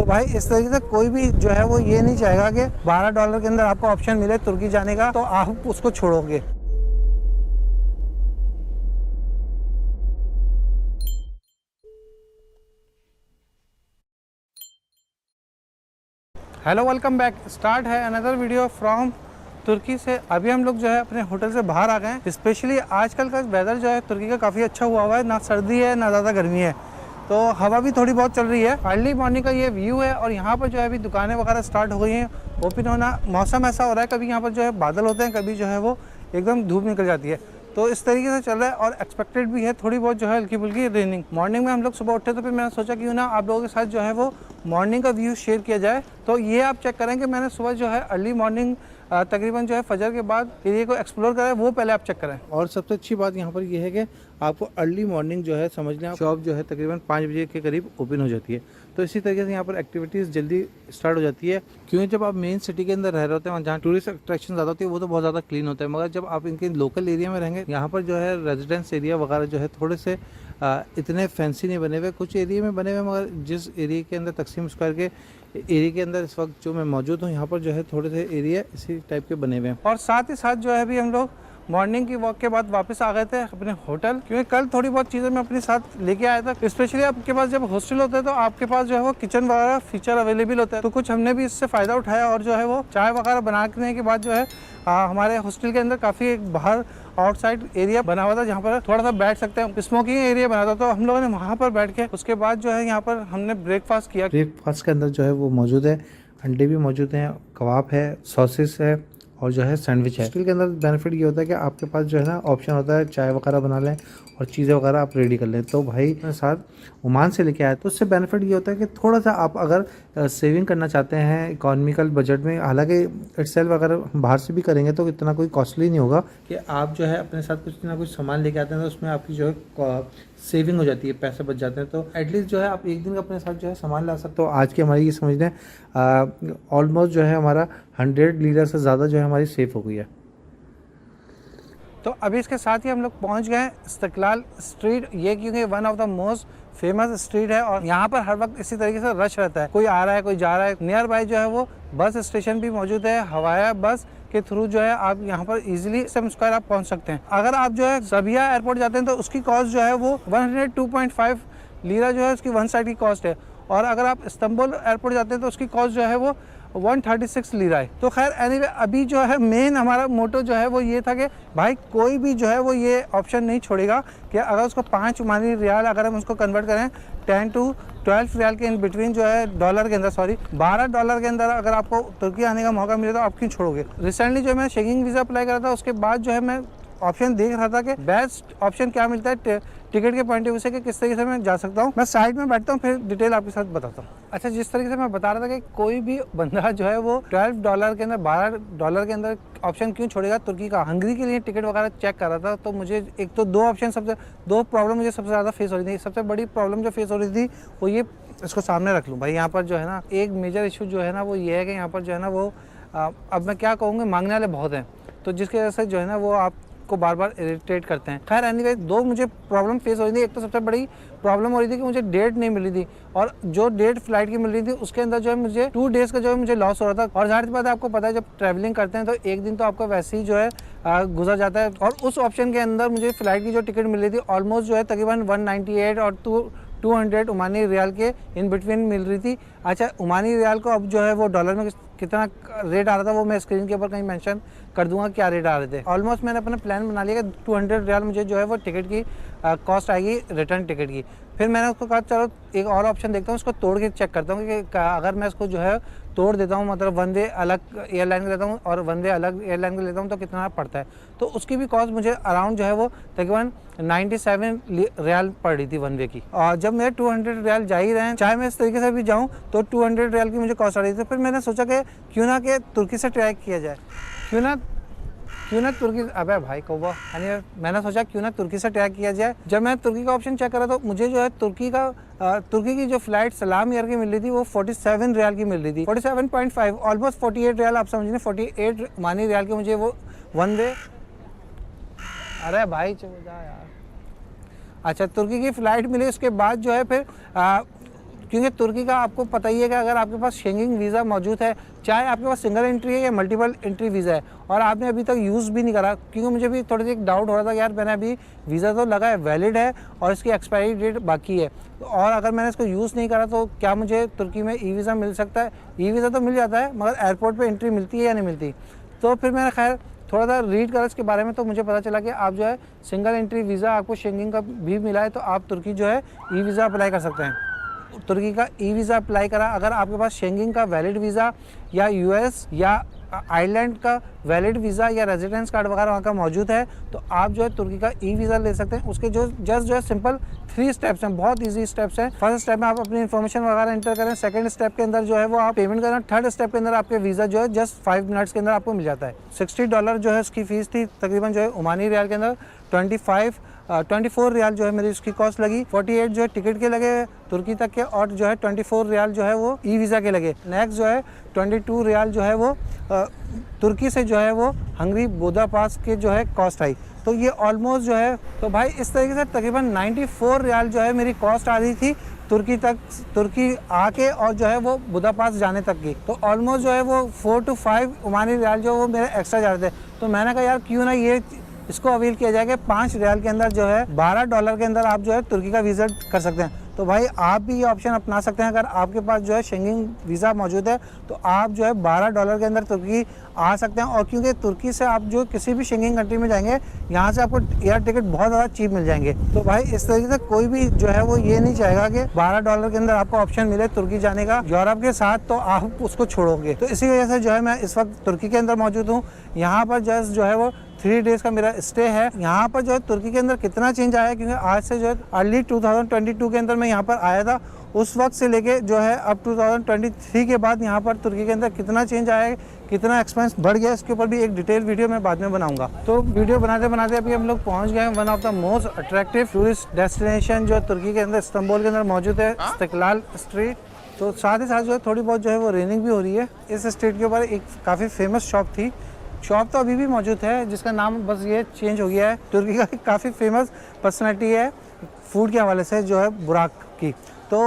तो भाई इस तरीके से कोई भी जो है वो ये नहीं चाहेगा कि $12 के अंदर आपको ऑप्शन मिले तुर्की जाने का तो आप उसको छोड़ोगे। Hello, welcome back. स्टार्ट है अनदर वीडियो फ्रॉम तुर्की से। अभी हम लोग जो है अपने होटल से बाहर आ गए हैं। स्पेशली आजकल का वेदर जो है तुर्की का काफ़ी अच्छा हुआ है, ना सर्दी है ना ज़्यादा गर्मी है, तो हवा भी थोड़ी बहुत चल रही है। अर्ली मॉर्निंग का ये व्यू है और यहाँ पर जो है अभी दुकानें वगैरह स्टार्ट हो गई हैं ओपन होना। मौसम ऐसा हो रहा है, कभी यहाँ पर जो है बादल होते हैं, कभी जो है वो एकदम धूप निकल जाती है, तो इस तरीके से चल रहा है। और एक्सपेक्टेड भी है थोड़ी बहुत जो है हल्की फुल्की रेनिंग। मॉर्निंग में हम लोग सुबह उठे तो फिर मैंने सोचा क्यों ना आप लोगों के साथ जो है वो मॉर्निंग का व्यू शेयर किया जाए। तो ये आप चेक करें कि मैंने सुबह जो है अर्ली मॉर्निंग तकरीबन जो है फजर के बाद एरिया को एक्सप्लोर करा है, वो पहले आप चेक करें। और सबसे अच्छी बात यहाँ पर ये है कि आपको अर्ली मॉर्निंग जो है समझ लें शॉप जो है तकरीबन 5 बजे के करीब ओपन हो जाती है। तो इसी तरीके से यहाँ पर एक्टिविटीज़ जल्दी स्टार्ट हो जाती है, क्योंकि जब आप मेन सिटी के अंदर रह रहे होते हैं जहाँ टूरिस्ट अट्रैक्शन ज़्यादा होती है वो तो बहुत ज़्यादा क्लीन होता है, मगर जब आप इनके लोकल एरिया में रहेंगे यहाँ पर जो है रेजिडेंस एरिया वगैरह जो है थोड़े से इतने फैंसी नहीं बने हुए। कुछ एरिया में बने हुए, मगर जिस एरिया के अंदर तकसीम स्क्वायर के एरिया के अंदर इस वक्त जो मैं मौजूद हूँ यहाँ पर जो है थोड़े से एरिया इसी टाइप के बने हुए हैं। और साथ ही साथ जो है अभी हम लोग मॉर्निंग की वॉक के बाद वापस आ गए थे अपने होटल, क्योंकि कल थोड़ी बहुत चीज़ें मैं अपने साथ लेके आया था। स्पेशली आपके पास जब हॉस्टल होता है तो आपके पास जो है वो किचन वगैरह फीचर अवेलेबल होता है, तो कुछ हमने भी इससे फ़ायदा उठाया और जो है वो चाय वगैरह बनाने के बाद जो है हमारे हॉस्टल के अंदर काफ़ी एक बाहर आउटसाइड एरिया बना हुआ था जहाँ पर थोड़ा सा बैठ सकते हैं, स्मोकिंग एरिया बना था, तो हम लोगों ने वहाँ पर बैठ के उसके बाद जो है यहाँ पर हमने ब्रेकफास्ट किया। ब्रेकफास्ट के अंदर जो है वो मौजूद है, अंडे भी मौजूद हैं, कबाब है, सॉसेस है और जो है सैंडविच है। हॉस्टल के अंदर बेनिफिट ये होता है कि आपके पास जो है ना ऑप्शन होता है चाय वगैरह बना लें और चीज़ें वगैरह आप रेडी कर लें। तो भाई मैं साथ ओमान से लेके आया, तो उससे बेनिफिट ये होता है कि थोड़ा सा आप अगर सेविंग करना चाहते हैं इकोनॉमिकल बजट में, हालांकि इटसेल्फ अगर बाहर से भी करेंगे तो इतना कोई कॉस्टली नहीं होगा कि आप जो है अपने साथ कुछ ना कुछ सामान लेके आते हैं तो उसमें आपकी जो है सेविंग हो जाती है, पैसे बच जाते हैं। तो एटलीस्ट जो है आप एक दिन का अपने साथ जो है सामान ला सकते हो। आज की हमारी ये समझ लें ऑलमोस्ट जो है हमारा 100 लीटर से ज़्यादा जो है हमारी सेफ हो गई है। तो अभी इसके साथ ही हम लोग पहुंच गए इस्तिकलाल स्ट्रीट। ये क्योंकि one of the most famous street है और यहाँ पर हर वक्त इसी तरीके से रश रहता है, कोई आ रहा है कोई जा रहा है। नियर बाय जो है वो बस स्टेशन भी मौजूद है, हवाया बस के थ्रू जो है आप यहाँ पर इजीली टिकरिट स्क्वायर आप पहुँच सकते हैं। अगर आप जो है सबिया एयरपोर्ट जाते हैं तो उसकी कॉस्ट जो है वो 102.5 लीरा जो है उसकी वन साइड की कॉस्ट है, और अगर आप इस्तांबुल एयरपोर्ट जाते हैं तो उसकी कॉस्ट जो है वो 136 लीरा है। तो खैर एनीवे अभी जो है मेन हमारा मोटो जो है वो ये था कि भाई कोई भी जो है वो ये ऑप्शन नहीं छोड़ेगा कि अगर उसको 5 ओमानी रियाल अगर हम उसको कन्वर्ट करें 10 to 12 रियाल के इन बिटवीन जो है डॉलर के अंदर $12 के अंदर अगर आपको तुर्की आने का मौका मिले तो आप क्यों छोड़ोगे। रिसेंटली जो मैं शेकिंग वीज़ा अप्लाई करा था उसके बाद जो है मैं ऑप्शन देख रहा था कि बेस्ट ऑप्शन क्या मिलता है टिकट के पॉइंट ऑफ व्यू से कि किस तरीके से मैं जा सकता हूँ। मैं साइड में बैठता हूँ फिर डिटेल आपके साथ बताता हूँ। अच्छा, जिस तरीके से मैं बता रहा था कि कोई भी बंदा जो है वो $12 के अंदर $12 के अंदर ऑप्शन क्यों छोड़ेगा तुर्की का। हंगरी के लिए टिकट वगैरह चेक कर रहा था तो मुझे एक तो दो प्रॉब्लम मुझे सबसे ज़्यादा फेस हो रही थी। सबसे बड़ी प्रॉब्लम जो फेस हो रही थी वो ये, इसको सामने रख लूँ भाई, यहाँ पर जो है ना एक मेजर इशू जो है ना वो ये है कि यहाँ पर जो है ना वो अब मैं क्या कहूँगा मांगने वाले बहुत हैं, तो जिसकी वजह से जो है ना वो आप को बार बार इरिटेट करते हैं। खैर एनीवे दो मुझे प्रॉब्लम फेस हो रही थी। एक तो सबसे बड़ी प्रॉब्लम हो रही थी कि मुझे डेट नहीं मिल रही थी, और जो डेट फ्लाइट की मिल रही थी उसके अंदर जो है मुझे 2 डेज़ का जो है मुझे लॉस हो रहा था। और ज़ाहिर सी बात है आपको पता है जब ट्रैवलिंग करते हैं तो एक दिन तो आपका वैसे ही जो है गुजर जाता है। और उस ऑप्शन के अंदर मुझे फ़्लाइट की जो टिकट मिल रही थी ऑलमोस्ट जो है तकरीबन 198 और 200 ओमानी रियाल के इन बिटवीन मिल रही थी। अच्छा, ओमानी रियाल को अब जो है वो डॉलर में कितना रेट आ रहा था वो मैं स्क्रीन के ऊपर कहीं मेंशन कर दूंगा क्या रेट आ रहे थे। ऑलमोस्ट मैंने अपना प्लान बना लिया कि 200 रियाल मुझे जो है वो टिकट की कॉस्ट आएगी रिटर्न टिकट की। फिर मैंने उसको कहा चलो एक और ऑप्शन देखता हूँ, उसको तोड़ के चेक करता हूँ कि अगर मैं इसको जो है तोड़ देता हूँ, मतलब वन वे अलग एयरलाइन का लेता हूँ और वन वे अलग एयरलाइन का लेता हूँ तो कितना पड़ता है। तो उसकी भी कॉस्ट मुझे अराउंड जो है वो तकरीबन 97 रियाल पड़ रही थी वन वे की। और जब मेरे 200 रियाल जा ही रहे हैं, चाहे मैं इस तरीके से भी जाऊँ तो 200 रियाल की मुझे कॉस्ट आ रही थी। फिर मैंने सोचा कि क्यों ना कि तुर्की से ट्राई किया जाए, क्यों ना तुर्की, अबे भाई कौवा, मैंने सोचा क्यों ना तुर्की से ट्राई किया जाए। जब मैं तुर्की का ऑप्शन चेक करा तो मुझे जो है तुर्की की जो फ्लाइट सलाम एयर की मिल रही थी वो 47 रियाल की मिल रही थी, 47.5 ऑलमोस्ट 48 रियाल आप समझिए, 48 ओमानी रियाल की मुझे वो वन वे। अरे भाई चल जा यार। अच्छा, तुर्की की फ़्लाइट मिली, उसके बाद जो है फिर क्योंकि तुर्की का आपको पता ही है कि अगर आपके पास शेंगेन वीज़ा मौजूद है, चाहे आपके पास सिंगल एंट्री है या मल्टीपल एंट्री वीज़ा है, और आपने अभी तक यूज़ भी नहीं करा, क्योंकि मुझे भी थोड़ी सी एक डाउट हो रहा था कि यार मैंने अभी वीज़ा तो लगा है, वैलिड है और इसकी एक्सपायरी डेट बाकी है, और अगर मैंने इसको यूज़ नहीं करा तो क्या मुझे तुर्की में ई वीज़ा मिल सकता है? ई वीज़ा तो मिल जाता है, मगर एयरपोर्ट पर एंट्री मिलती है या नहीं मिलती? तो फिर मैंने खैर थोड़ा सा रीड करा इसके बारे में, तो मुझे पता चला कि आप जो है सिंगल एंट्री वीज़ा आपको शेंगेन का भी मिला है, तो आप तुर्की जो है ई वीज़ा अप्लाई कर सकते हैं। तुर्की का ई वीज़ा अप्लाई करा, अगर आपके पास शेंगेन का वैलिड वीज़ा या यूएस या आयरलैंड का वैलिड वीज़ा या रेजिडेंस कार्ड वगैरह वहाँ का मौजूद है, तो आप जो है तुर्की का ई वीज़ा ले सकते हैं। उसके जो है सिंपल 3 स्टेप्स हैं, बहुत इजी स्टेप्स हैं। फर्स्ट स्टेप में आप अपनी इन्फॉर्मेशन वगैरह एंटर करें, सेकंड स्टेप के अंदर जो है वो आप पेमेंट करें, थर्ड स्टेप के अंदर आपके वीज़ा जो है जस्ट 5 मिनट्स के अंदर आपको मिल जाता है। $60 जो है उसकी फ़ीस थी, तकरीबन जो है ओमानी रियाल के अंदर 24 रियाल जो है मेरी उसकी कॉस्ट लगी। 48 जो है टिकट के लगे तुर्की तक के, और जो है 24 रियाल जो है वो ई वीज़ा के लगे। नेक्स्ट जो है 22 रियाल जो है वो तुर्की से जो है वो हंगरी बुदापेस्ट के जो है कॉस्ट आई। तो ये ऑलमोस्ट जो है, तो भाई इस तरीके से तकरीबन 94 रियाल जो है मेरी कॉस्ट आ रही थी तुर्की आके और जो है वो बुदापेस्ट जाने तक की। तो ऑलमोस्ट जो है वो 4 to 5 ओमानी रियाल जो वो मेरे एक्स्ट्रा जा रहे थे। तो मैंने कहा यार क्यों ना ये इसको अवील किया जाए कि 5 रियाल के अंदर जो है $12 के अंदर आप जो है तुर्की का वीज़ा कर सकते हैं। तो भाई आप भी ये ऑप्शन अपना सकते हैं। अगर आपके पास जो है शेंगेन वीज़ा मौजूद है तो आप जो है $12 के अंदर तुर्की आ सकते हैं। और क्योंकि तुर्की से आप जो किसी भी शेंगेन कंट्री में जाएंगे, यहाँ से आपको एयर टिकट बहुत ज़्यादा चीप मिल जाएंगे। तो भाई इस तरीके से कोई भी जो है वो ये नहीं चाहेगा कि $12 के अंदर आपको ऑप्शन मिले तुर्की जाने का यूरोप के साथ, तो आप उसको छोड़ोगे। तो इसी वजह से जो है मैं इस वक्त तुर्की के अंदर मौजूद हूँ। यहाँ पर जस्ट जो है वो 3 डेज़ का मेरा स्टे है। यहाँ पर जो है तुर्की के अंदर कितना चेंज आया है, क्योंकि आज से जो है अर्ली 2022 के अंदर मैं यहाँ पर आया था, उस वक्त से लेके जो है अब 2023 के बाद यहाँ पर तुर्की के अंदर कितना चेंज आया है, कितना एक्सपेंस बढ़ गया, इसके ऊपर भी एक डिटेल वीडियो मैं बाद में बनाऊंगा। तो वीडियो बनाते बनाते अभी हम लोग पहुँच गए हैं one of the most attractive tourist destination जो तुर्की के अंदर इस्तांबुल के अंदर मौजूद है, इस्तिकलाल स्ट्रीट। तो साथ ही साथ जो है थोड़ी बहुत जो है वो रेनिंग भी हो रही है। इस स्ट्रीट के ऊपर एक काफ़ी फेमस शॉप थी, शॉप तो अभी भी मौजूद है, जिसका नाम बस ये चेंज हो गया है। तुर्की का काफ़ी फेमस पर्सनैलिटी है फूड के हवाले से जो है बुराक की। तो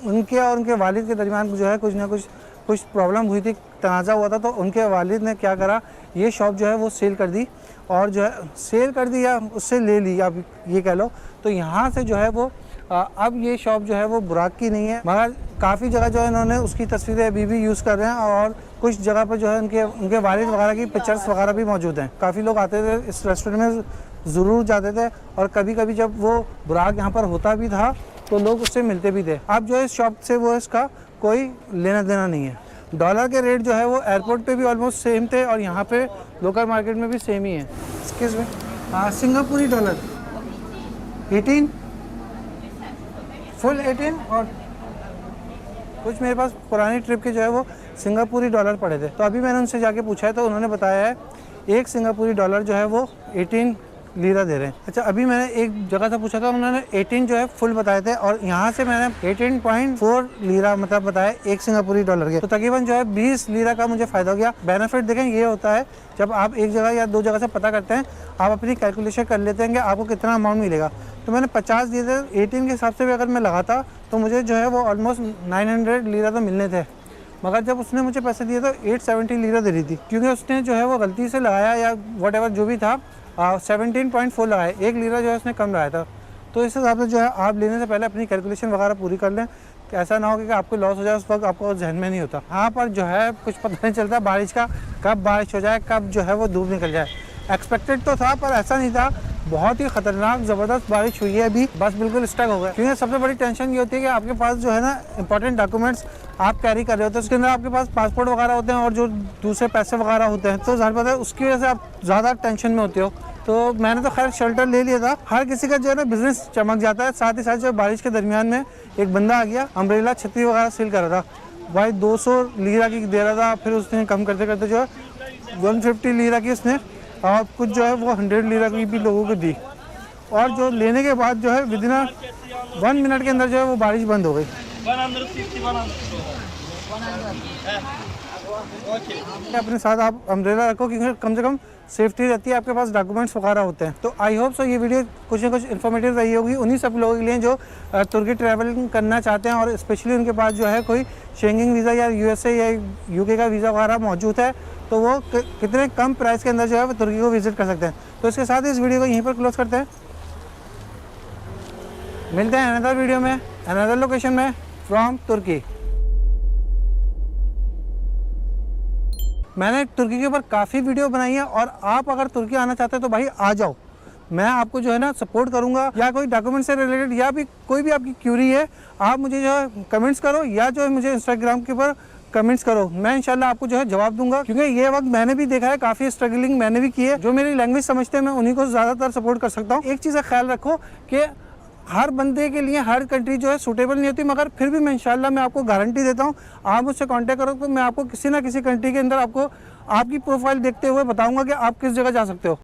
उनके और उनके वालिद के दरमियान जो है कुछ ना कुछ प्रॉब्लम हुई थी, तनाज़ा हुआ था। तो उनके वालिद ने क्या करा, ये शॉप जो है वो सेल कर दी, और जो है सेल कर दी या उससे ले ली, आप ये कह लो। तो यहाँ से जो है वो अब ये शॉप जो है वो बुराक की नहीं है, मगर काफ़ी जगह जो है इन्होंने उसकी तस्वीरें अभी भी यूज़ कर रहे हैं, और कुछ जगह पर जो है उनके वालिद वगैरह की पिक्चर्स वगैरह भी मौजूद हैं। काफ़ी लोग आते थे इस रेस्टोरेंट में, ज़रूर जाते थे, और कभी कभी जब वो बुराक यहाँ पर होता भी था तो लोग उससे मिलते भी थे। अब जो है इस शॉप से वो इसका कोई लेना देना नहीं है। डॉलर के रेट जो है वो एयरपोर्ट पे भी ऑलमोस्ट सेम थे, और यहाँ पे लोकल मार्केट में भी सेम ही है। एक्सक्यूज मी, सिंगापुरी डॉलर 18 फुल 18, और कुछ मेरे पास पुरानी ट्रिप के जो है वो सिंगापुरी डॉलर पड़े थे। तो अभी मैंने उनसे जाके पूछा है, तो उन्होंने बताया है एक सिंगापुरी डॉलर जो है वो 18 लीरा दे रहे हैं। अच्छा, अभी मैंने एक जगह से पूछा था, उन्होंने 18 जो है फुल बताए थे, और यहाँ से मैंने 18.4 लीरा मतलब बताया एक सिंगापुरी डॉलर के। तो तकरीबन जो है 20 लीरा का मुझे फ़ायदा हो गया। बेनिफिट देखें ये होता है, जब आप एक जगह या 2 जगह से पता करते हैं, आप अपनी कैलकुलेशन कर लेते हैं कि आपको कितना अमाउंट मिलेगा। तो मैंने 50 दिए थे, 18 के हिसाब से भी अगर मैं लगाता तो मुझे जो है वो ऑलमोस्ट 900 लीरा तो मिलने थे। मगर जब उसने मुझे पैसे दिए तो 870 लीरा दे रही थी, क्योंकि उसने जो है वो गलती से लगाया या वट जो भी था 17.4 लगाया, 1 लीरा जो है उसने कम लगाया था। तो इस हिसाब से जो है आप लेने से पहले अपनी कैलकुलेशन वगैरह पूरी कर लें, कि ऐसा ना हो कि आपको लॉस हो जाए, उस वक्त आपको जहन में नहीं होता। यहाँ पर जो है कुछ पता नहीं चलता बारिश का, कब बारिश हो जाए, कब जो है वो धूप निकल जाए। एक्सपेक्टेड तो था पर ऐसा नहीं था, बहुत ही खतरनाक ज़बरदस्त बारिश हुई है अभी, बस बिल्कुल स्टक हो गया। क्योंकि सबसे बड़ी टेंशन ये होती है कि आपके पास जो है ना इंपॉर्टेंट डॉक्यूमेंट्स आप कैरी कर रहे होते हैं, उसके अंदर आपके पास पासपोर्ट वगैरह होते हैं और जो दूसरे पैसे वगैरह होते हैं, तो ज़ाहिर बात है उसकी वजह से आप ज़्यादा टेंशन में होते हो। तो मैंने तो खैर शेल्टर ले लिया था। हर किसी का जो है ना बिजनेस चमक जाता है। साथ ही साथ जो बारिश के दरमियान में एक बंदा आ गया, अम्ब्रेला छतरी वगैरह सेल कर रहा था, भाई 200 लीरा की दे रहा था, फिर उसने कम करते करते जो है 150 लीरा की उसने, और कुछ जो है वो 100 लीरा की भी लोगों को दी। और जो लेने के बाद जो है विदिन 1 मिनट के अंदर जो है वो बारिश बंद हो गई। अपने साथ आप अम्ब्रेला रखो, क्योंकि कम से कम सेफ्टी रहती है, आपके पास डॉक्यूमेंट्स वगैरह होते हैं। तो आई होप सो ये वीडियो कुछ ना कुछ इन्फॉर्मेटिव रही होगी उन्हीं सब लोगों के लिए जो तुर्की ट्रैवलिंग करना चाहते हैं और स्पेशली उनके पास जो है कोई शेंगेन वीज़ा या यूएसए या यूके का वीज़ा वगैरह मौजूद है, तो वो कितने कम प्राइस के अंदर जो है वो तुर्की को विजिट कर सकते हैं। तो इसके साथ इस वीडियो को यहीं पर क्लोज करते हैं। मिलते हैं अनदर वीडियो में, अनदर लोकेशन में फ्रॉम तुर्की। मैंने तुर्की के ऊपर काफ़ी वीडियो बनाई है और आप अगर तुर्की आना चाहते हैं तो भाई आ जाओ, मैं आपको जो है ना सपोर्ट करूंगा। या कोई डॉक्यूमेंट से रिलेटेड या भी कोई भी आपकी क्यूरी है, आप मुझे जो है कमेंट्स करो या जो है मुझे इंस्टाग्राम के ऊपर कमेंट्स करो, मैं इंशाल्लाह आपको जो है जवाब दूंगा। क्योंकि ये वक्त मैंने भी देखा है, काफ़ी स्ट्रगलिंग मैंने भी की है। जो मेरी लैंग्वेज समझते हैं मैं उन्हीं को ज़्यादातर सपोर्ट कर सकता हूँ। एक चीज़ का ख्याल रखो कि हर बंदे के लिए हर कंट्री जो है सूटेबल नहीं होती, मगर फिर भी मैं इंशाल्लाह मैं आपको गारंटी देता हूँ, आप मुझसे कांटेक्ट करो तो मैं आपको किसी ना किसी कंट्री के अंदर आपको आपकी प्रोफाइल देखते हुए बताऊंगा कि आप किस जगह जा सकते हो।